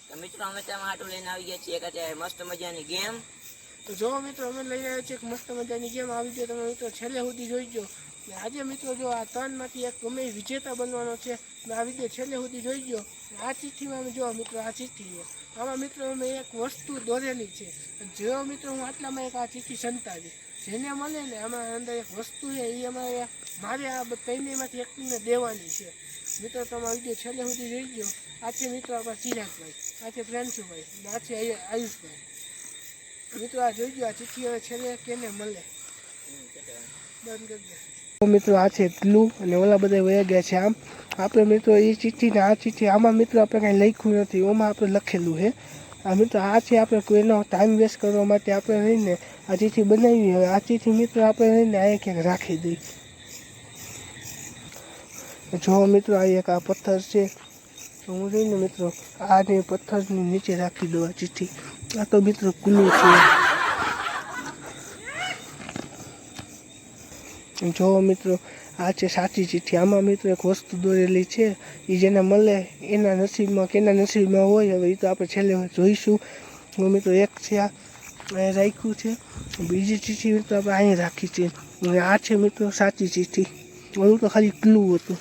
તો મિત્રો અમે ત્યાં હાટું લઈને આવી ગયા છીએ એક અત્યારે મસ્ત મજાની ગેમ. તો જો મિત્રો અમે લઈ આવ્યા છીએ એક મસ્ત મજાની ગેમ. આવી ગયો તમે મિત્રો છેલ્લે સુધી જોઈજો. ને આજે મિત્રો જો આ 3માંથી એક ગમે વિજેતા બનવાનો છે. ને આ વિડીયો છેલ્લે સુધી જોઈજો. આ ચિઠ્ઠીમાં અમે જો મિત્રો આ ચિઠ્ઠી છે. આમાં મિત્રો અમે એક વસ્તુ દોરેલી છે. જો મિત્રો હું આટલામાં એક આ ચિઠ્ઠી સંતાવી જેને મળે ને આમાં અંદર એક વસ્તુ છે એ અમારે મારે આ ત્રણેયમાંથી એકને દેવાની છે. મિત્રો તમે આ વિડીયો છેલ્લે સુધી જોઈજો. આ છે મિત્રો આપણા ચિરાગભાઈ, આ છે પ્રાંશુભાઈ, આ છે આયુષભાઈ. મિત્રો આ જોઈજો આ ચિઠ્ઠી હવે છેલ્લે કેને મળે. બંધ કરી દે મિત્રો. આ છે એટલું અને ઓલા બધા વયા ગયા છે. આમ આપણે મિત્રો એ ચિઠ્ઠી ને આ ચિઠ્ઠી આમાં મિત્રો આપણે કાંઈ લખ્યું નથી. ઓમાં આપણે લખેલું છે. આ મિત્રો આ છે આપણે કોઈનો ટાઈમ વેસ્ટ કરવા માટે આપણે રહીને આ ચિઠ્ઠી બનાવી. હવે આ ચિઠ્ઠી મિત્રો આપણે રહીને આ ક્યાંક રાખી દઈ. જો મિત્રો આ એક આ પથ્થર છે. તો હું રહીને મિત્રો આને પથ્થરની નીચે રાખી દઉં આ ચિઠ્ઠી. આ તો મિત્રો કુલું છે. જો મિત્રો આ છે સાચી ચિઠ્ઠી. આમાં મિત્રો એક વસ્તુ દોરેલી છે. એ જેને મળે એના નસીબમાં કેના નસીબમાં હોય હવે એ તો આપણે છેલ્લે જોઈશું. મિત્રો એક છે આ રાખ્યું છે. બીજી ચિઠ્ઠી મિત્રો આપણે અહીં રાખી છે. અને આ છે મિત્રો સાચી ચિઠ્ઠી. ઓલું તો ખાલી ક્લુ હતું.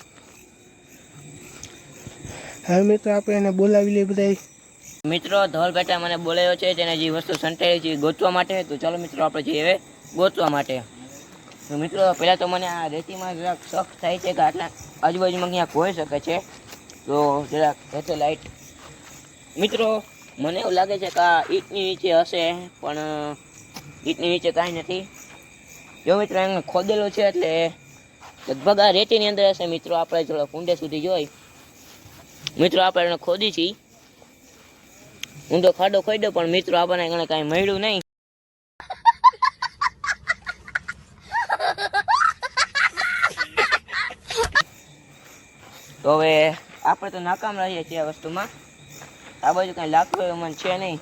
હવે મિત્રો આપણે એને બોલાવી લઈએ બધા. મિત્રો ધવલ બેટા મને બોલાયો છે તેને જે વસ્તુ સંતાડી છે ગોતવા માટે. તો ચાલો મિત્રો આપણે જઈએ હવે ગોતવા માટે. તો મિત્રો પહેલાં તો મને આ રેતીમાં જરાક શક થાય છે કે આટલા આજુબાજુમાં ક્યાંક હોઈ શકે છે. તો જરાક સેટેલાઇટ મિત્રો મને એવું લાગે છે કે આ ઈંટની નીચે હશે પણ ઈંટની નીચે કાંઈ નથી. જો મિત્રો એને ખોદેલો છે એટલે લગભગ આ રેતીની અંદર હશે. મિત્રો આપણે થોડા કુંડે સુધી જોઈ મિત્રો આપણે એને ખોદી છીએ. ઊંડો ખાડો ખોદ્યો પણ મિત્રો આપણને એને કાંઈ મળ્યું નહીં. તો હવે આપણે તો નાકામ રહીએ છીએ આ વસ્તુમાં. આ બાજુ કાંઈ લાગતું એવું મને છે નહીં.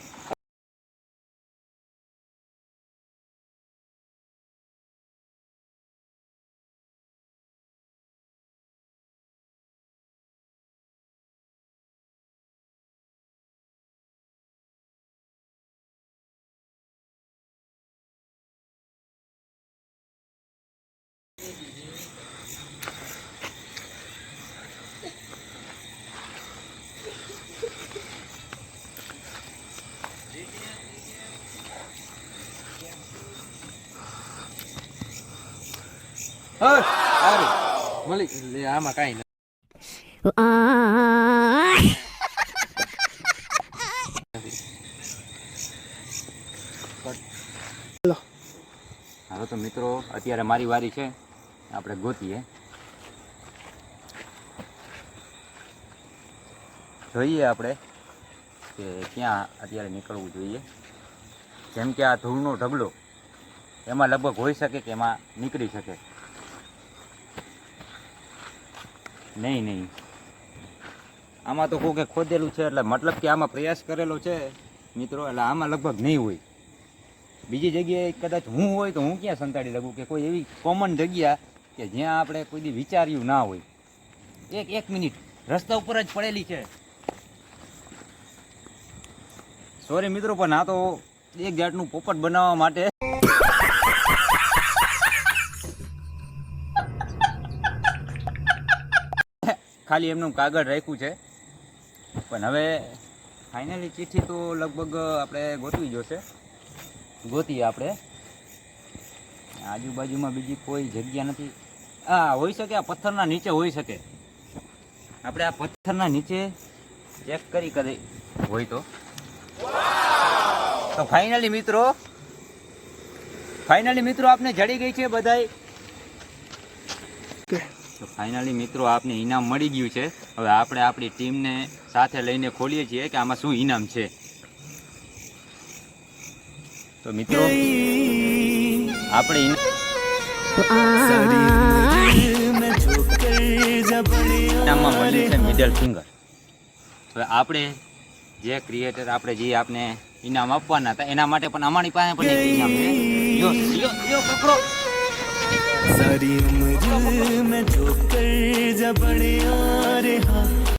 મળી આમાં કાંઈ નથી. હવે તો મિત્રો અત્યારે મારી વારી છે. આપણે ગોતીએ જોઈએ આપણે કે ક્યાં અત્યારે નીકળવું જોઈએ. જેમ કે આ ધૂળનો ઢગલો એમાં લગભગ હોઈ શકે કે એમાં નીકળી શકે. નહીં આમાં તો કોકે ખોદેલું છે એટલે મતલબ કે આમાં પ્રયાસ કરેલો છે મિત્રો. એટલે આમાં લગભગ નહીં હોય. બીજી જગ્યાએ કદાચ હું હોય તો હું ક્યાં સંતાડી લઉં કે કોઈ એવી કોમન જગ્યા કે જ્યાં આપણે કોઈ દી વિચાર્યું ના હોય. એક મિનિટ રસ્તા ઉપર જ પડેલી છે. સોરી મિત્રો પણ આ તો એક જાતનું પોપટ બનાવવા માટે ખાલી એમનું કાગળ રાખ્યું છે. પણ હવે ફાઇનલી ચિઠ્ઠી તો લગભગ આપણે ગોતવી જોશે. ગોતીએ આપણે. આજુબાજુમાં બીજી કોઈ જગ્યા નથી. હા હોઈ શકે આ પથ્થરના નીચે હોઈ શકે. આપણે આ પથ્થરના નીચે ચેક કરી કદી હોય તો ફાઇનલી મિત્રો આપને જડી ગઈ છે બધાય. તો ફાઇનલી મિત્રો આપને ઇનામ મળી ગયું છે. હવે આપણે આપણી ટીમને સાથે લઈને ખોલીએ છીએ કે આમાં શું ઇનામ છે. તો મિત્રો આપણે ઇનામમાં મળ્યું છે મિડલ ફિંગર. હવે આપણે જે ક્રિએટર આપણે જે આપને ઇનામ આપવાના હતા એના માટે પણ અમારી પાસે પણ એક ઇનામ છે. યો પકડો. सारी उम्र मैं जो कर जा बड़े आ रहा